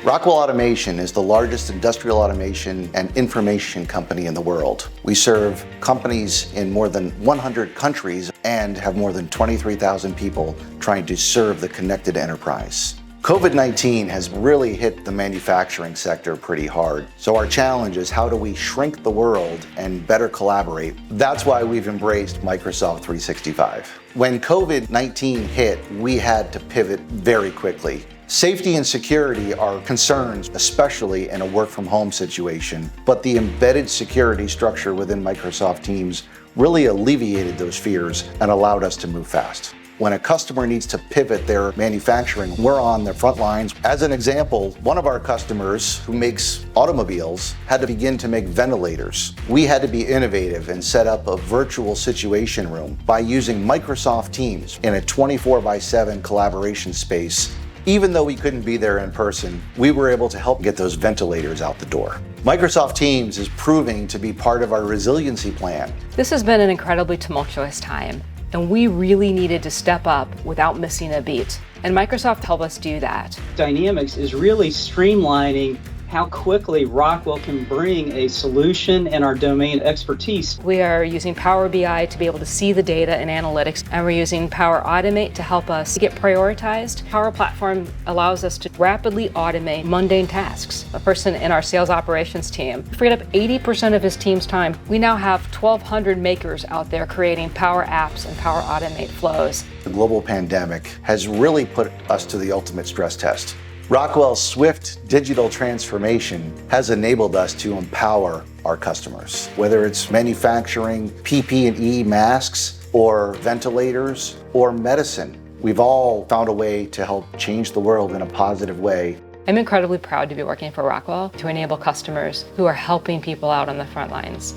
Rockwell Automation is the largest industrial automation and information company in the world. We serve companies in more than 100 countries and have more than 23,000 people trying to serve the connected enterprise. COVID-19 has really hit the manufacturing sector pretty hard. So our challenge is, how do we shrink the world and better collaborate? That's why we've embraced Microsoft 365. When COVID-19 hit, we had to pivot very quickly. Safety and security are concerns, especially in a work-from-home situation, but the embedded security structure within Microsoft Teams really alleviated those fears and allowed us to move fast. When a customer needs to pivot their manufacturing, we're on the front lines. As an example, one of our customers who makes automobiles had to begin to make ventilators. We had to be innovative and set up a virtual situation room by using Microsoft Teams in a 24/7 collaboration space. Even though we couldn't be there in person, we were able to help get those ventilators out the door. Microsoft Teams is proving to be part of our resiliency plan. This has been an incredibly tumultuous time, and we really needed to step up without missing a beat. And Microsoft helped us do that. Dynamics is really streamlining how quickly Rockwell can bring a solution and our domain expertise. We are using Power BI to be able to see the data and analytics, and we're using Power Automate to help us get prioritized. Power Platform allows us to rapidly automate mundane tasks. A person in our sales operations team freed up 80% of his team's time. We now have 1,200 makers out there creating Power Apps and Power Automate flows. The global pandemic has really put us to the ultimate stress test. Rockwell's swift digital transformation has enabled us to empower our customers. Whether it's manufacturing PPE masks or ventilators or medicine, we've all found a way to help change the world in a positive way. I'm incredibly proud to be working for Rockwell to enable customers who are helping people out on the front lines.